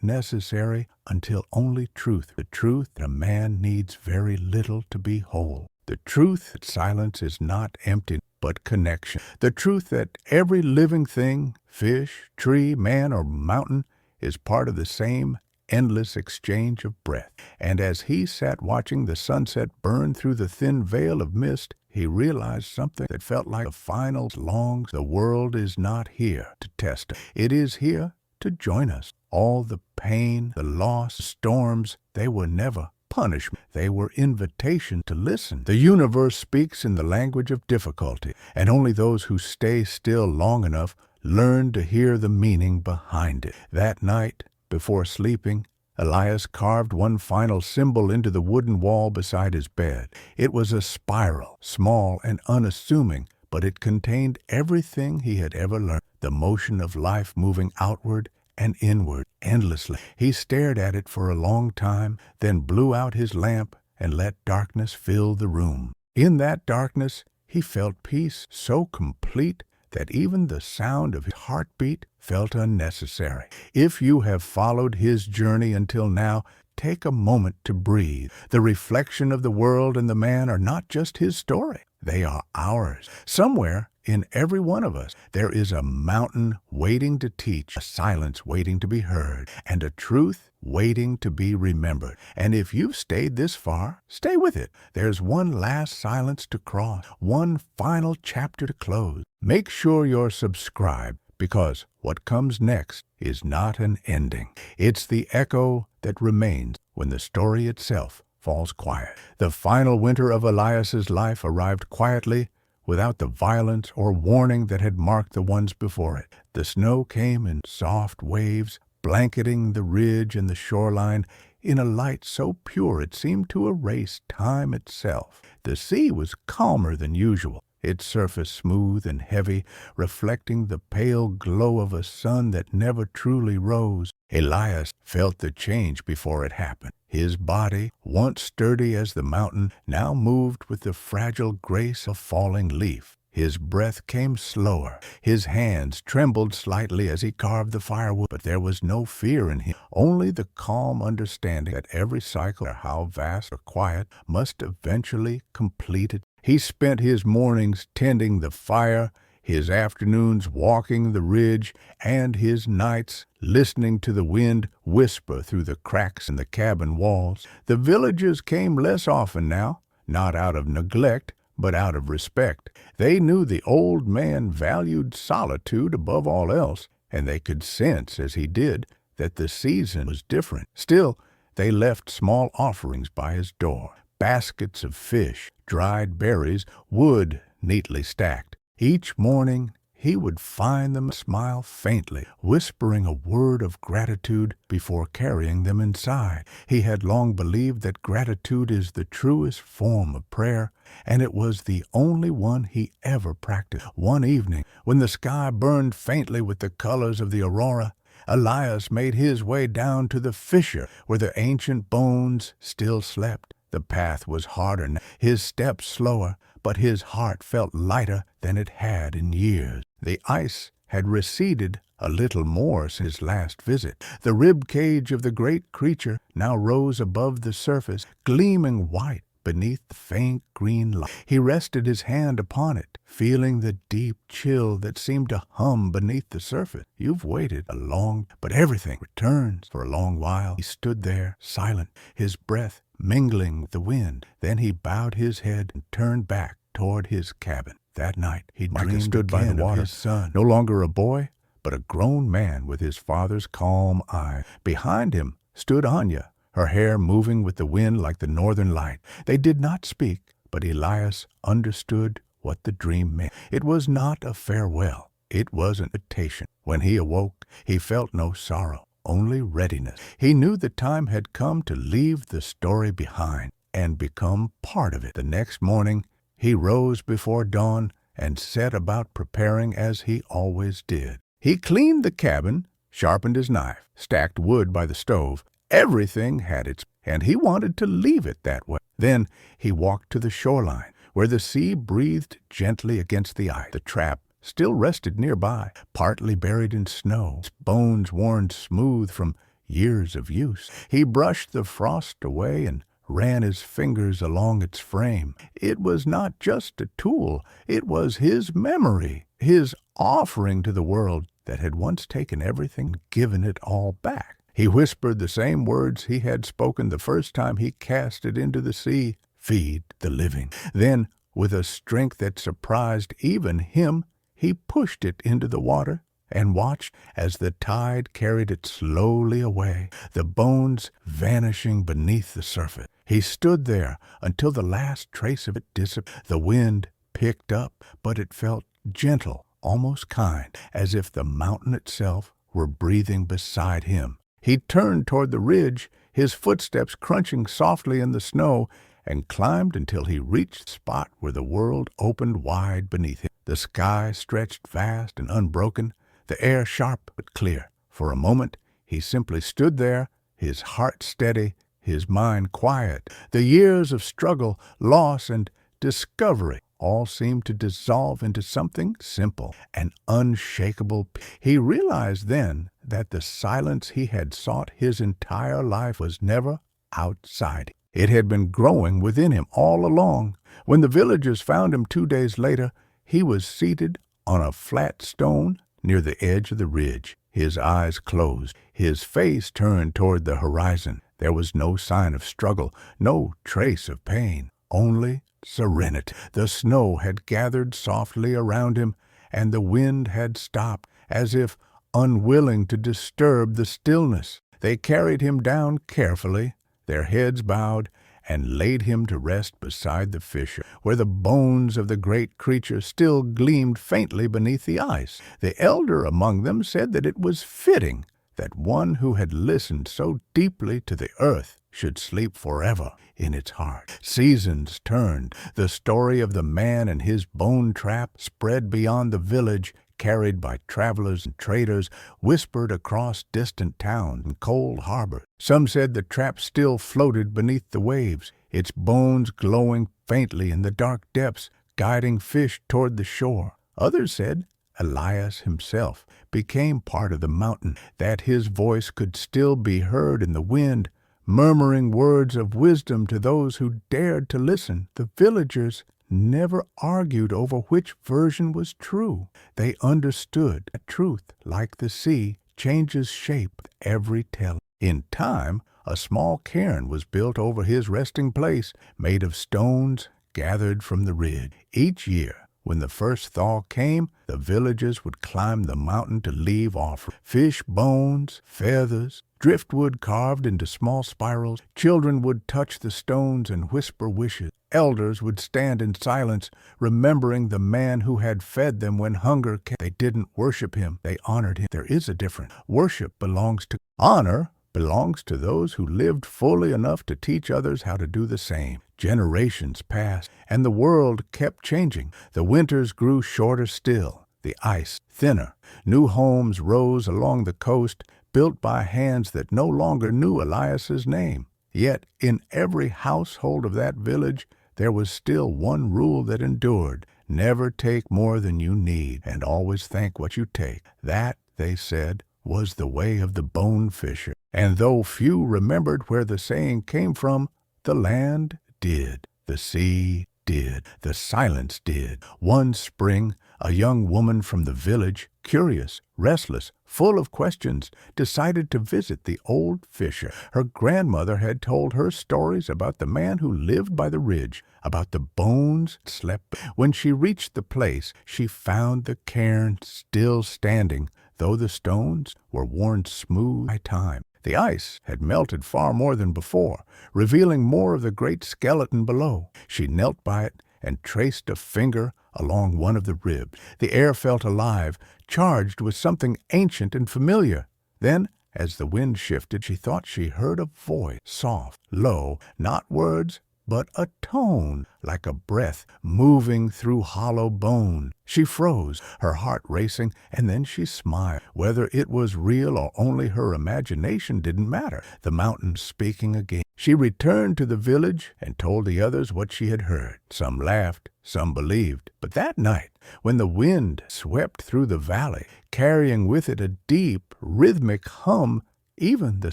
necessary until only truth, the truth that a man needs very little to be whole. The truth that silence is not empty, but connection. The truth that every living thing, fish, tree, man, or mountain, is part of the same endless exchange of breath. And as he sat watching the sunset burn through the thin veil of mist, he realized something that felt like a final long. The world is not here to test us. It is here to join us. All the pain, the loss, storms, they were never punishment. They were invitation to listen. The universe speaks in the language of difficulty, and only those who stay still long enough learn to hear the meaning behind it. That night, before sleeping, Elias carved one final symbol into the wooden wall beside his bed. It was a spiral, small and unassuming, but it contained everything he had ever learned, the motion of life moving outward and inward endlessly. He stared at it for a long time, then blew out his lamp and let darkness fill the room. In that darkness, he felt peace so complete that even the sound of his heartbeat felt unnecessary. If you have followed his journey until now, take a moment to breathe. The reflection of the world and the man are not just his story. They are ours. Somewhere in every one of us, there is a mountain waiting to teach, a silence waiting to be heard, and a truth waiting to be remembered. And if you've stayed this far, stay with it. There's one last silence to cross, one final chapter to close. Make sure you're subscribed, because what comes next is not an ending. It's the echo that remains when the story itself falls quiet. The final winter of Elias's life arrived quietly, without the violence or warning that had marked the ones before it. The snow came in soft waves, blanketing the ridge and the shoreline in a light so pure it seemed to erase time itself. The sea was calmer than usual, its surface smooth and heavy, reflecting the pale glow of a sun that never truly rose. Elias felt the change before it happened. His body, once sturdy as the mountain, now moved with the fragile grace of falling leaf. His breath came slower. His hands trembled slightly as he carved the firewood, but there was no fear in him, only the calm understanding that every cycle, how vast or quiet, must eventually complete it. He spent his mornings tending the fire, his afternoons walking the ridge, and his nights listening to the wind whisper through the cracks in the cabin walls. The villagers came less often now, not out of neglect, but out of respect. They knew the old man valued solitude above all else, and they could sense, as he did, that the season was different. Still, they left small offerings by his door, baskets of fish, dried berries, wood neatly stacked. Each morning he would find them smile faintly, whispering a word of gratitude before carrying them inside. He had long believed that gratitude is the truest form of prayer, and it was the only one he ever practiced. One evening, when the sky burned faintly with the colors of the aurora, Elias made his way down to the fissure where the ancient bones still slept. The path was harder now, his steps slower, but his heart felt lighter than it had in years. The ice had receded a little more since his last visit. The rib cage of the great creature now rose above the surface, gleaming white beneath the faint green light. He rested his hand upon it, feeling the deep chill that seemed to hum beneath the surface. You've waited a long, but everything returns. For a long while he stood there, silent, his breath mingling with the wind. Then he bowed his head and turned back toward his cabin. That night he dreamed stood by the water, of his son, no longer a boy, but a grown man with his father's calm eye. Behind him stood Anya, her hair moving with the wind like the northern light. They did not speak, but Elias understood what the dream meant. It was not a farewell. It was an invitation. When he awoke, he felt no sorrow, only readiness. He knew the time had come to leave the story behind and become part of it. The next morning, he rose before dawn and set about preparing as he always did. He cleaned the cabin, sharpened his knife, stacked wood by the stove. Everything had its, and he wanted to leave it that way. Then he walked to the shoreline, where the sea breathed gently against the ice. The trap still rested nearby, partly buried in snow, its bones worn smooth from years of use. He brushed the frost away and ran his fingers along its frame. It was not just a tool, it was his memory, his offering to the world that had once taken everything and given it all back. He whispered the same words he had spoken the first time he cast it into the sea, "Feed the living." Then, with a strength that surprised even him, he pushed it into the water and watched as the tide carried it slowly away, the bones vanishing beneath the surface. He stood there until the last trace of it disappeared. The wind picked up, but it felt gentle, almost kind, as if the mountain itself were breathing beside him. He turned toward the ridge, his footsteps crunching softly in the snow, and climbed until he reached the spot where the world opened wide beneath him. The sky stretched vast and unbroken, the air sharp but clear. For a moment he simply stood there, his heart steady, his mind quiet. The years of struggle, loss, and discovery all seemed to dissolve into something simple and unshakable. He realized then that the silence he had sought his entire life was never outside. It had been growing within him all along. When the villagers found him 2 days later, he was seated on a flat stone near the edge of the ridge, his eyes closed, his face turned toward the horizon. There was no sign of struggle, no trace of pain, only serenity. The snow had gathered softly around him, and the wind had stopped, as if unwilling to disturb the stillness. They carried him down carefully, their heads bowed, and laid him to rest beside the fissure, where the bones of the great creature still gleamed faintly beneath the ice. The elder among them said that it was fitting that one who had listened so deeply to the earth should sleep forever in its heart. Seasons turned. The story of the man and his bone trap spread beyond the village, carried by travelers and traders, whispered across distant towns and cold harbors. Some said the trap still floated beneath the waves, its bones glowing faintly in the dark depths, guiding fish toward the shore. Others said Elias himself became part of the mountain, that his voice could still be heard in the wind, murmuring words of wisdom to those who dared to listen. The villagers never argued over which version was true. They understood that truth, like the sea, changes shape with every telling. In time, a small cairn was built over his resting place, made of stones gathered from the ridge. Each year, when the first thaw came, the villagers would climb the mountain to leave offerings. Fish bones, feathers, driftwood carved into small spirals. Children would touch the stones and whisper wishes. Elders would stand in silence, remembering the man who had fed them when hunger came. They didn't worship him, they honored him. There is a difference. Worship belongs to honor belongs to those who lived fully enough to teach others how to do the same. Generations passed, and the world kept changing. The winters grew shorter still, the ice thinner. New homes rose along the coast, built by hands that no longer knew Elias's name. Yet in every household of that village, there was still one rule that endured: never take more than you need, and always thank what you take. That, they said, was the way of the bone fisher. And though few remembered where the saying came from, the land did, the sea did, the silence did. One spring, a young woman from the village, curious, restless, full of questions, decided to visit the old fisher. Her grandmother had told her stories about the man who lived by the ridge, about the bones that slept. When she reached the place, she found the cairn still standing, though the stones were worn smooth by time. The ice had melted far more than before, revealing more of the great skeleton below. She knelt by it and traced a finger along one of the ribs. The air felt alive, charged with something ancient and familiar. Then, as the wind shifted, she thought she heard a voice, soft, low, not words, but a tone, like a breath moving through hollow bone. She froze, her heart racing, and then she smiled. Whether it was real or only her imagination didn't matter. The mountain speaking again. She returned to the village and told the others what she had heard. Some laughed, some believed. But that night, when the wind swept through the valley, carrying with it a deep, rhythmic hum, even the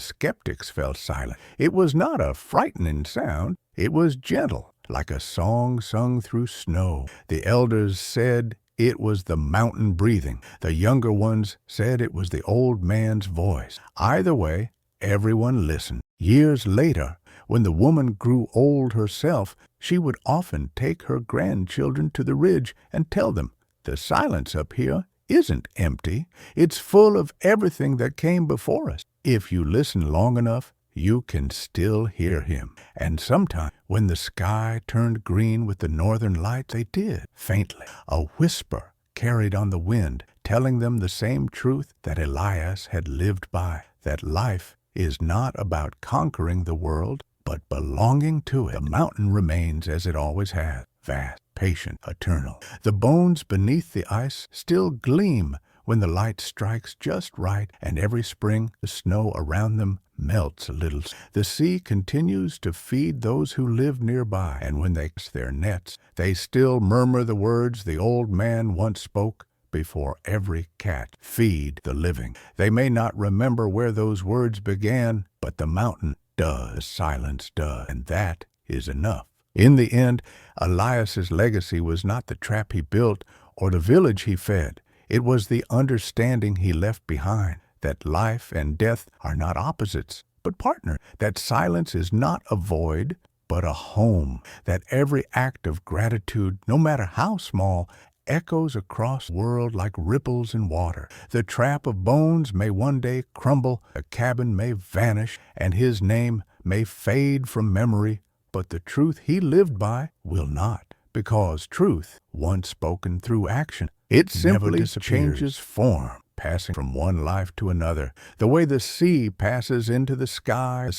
skeptics fell silent. It was not a frightening sound. It was gentle, like a song sung through snow. The elders said it was the mountain breathing. The younger ones said it was the old man's voice. Either way, everyone listened. Years later, when the woman grew old herself, she would often take her grandchildren to the ridge and tell them, "The silence up here isn't empty. It's full of everything that came before us. If you listen long enough, you can still hear him." And sometime, when the sky turned green with the northern lights, they did, faintly, a whisper carried on the wind, telling them the same truth that Elias had lived by, that life is not about conquering the world, but belonging to it. The mountain remains as it always has, vast, patient, eternal. The bones beneath the ice still gleam when the light strikes just right, and every spring the snow around them melts a little. The sea continues to feed those who live nearby, and when they cast their nets, they still murmur the words the old man once spoke before every cat. Feed the living. They may not remember where those words began, but the mountain does, silence does, and that is enough. In the end, Elias's legacy was not the trap he built or the village he fed. It was the understanding he left behind, that life and death are not opposites, but partners, that silence is not a void, but a home, that every act of gratitude, no matter how small, echoes across the world like ripples in water. The trap of bones may one day crumble, a cabin may vanish, and his name may fade from memory, but the truth he lived by will not, because truth, once spoken through action, it simply changes form, passing from one life to another, the way the sea passes into the sky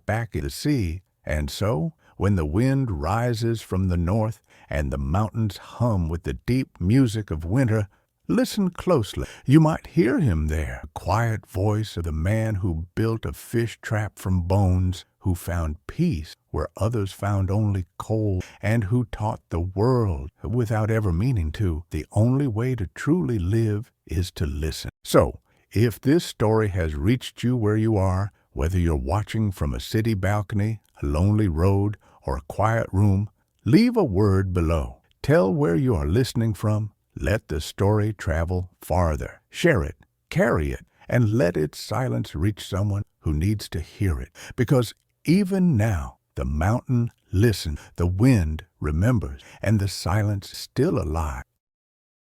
back into the sea. And so, when the wind rises from the north and the mountains hum with the deep music of winter, listen closely. You might hear him there, the quiet voice of the man who built a fish trap from bones, who found peace where others found only cold, and who taught the world, without ever meaning to, the only way to truly live is to listen. So, if this story has reached you where you are, whether you're watching from a city balcony, a lonely road, or a quiet room, leave a word below. Tell where you are listening from. Let the story travel farther. Share it, carry it, and let its silence reach someone who needs to hear it. Because even now, the mountain listens, the wind remembers, and the silence is still alive.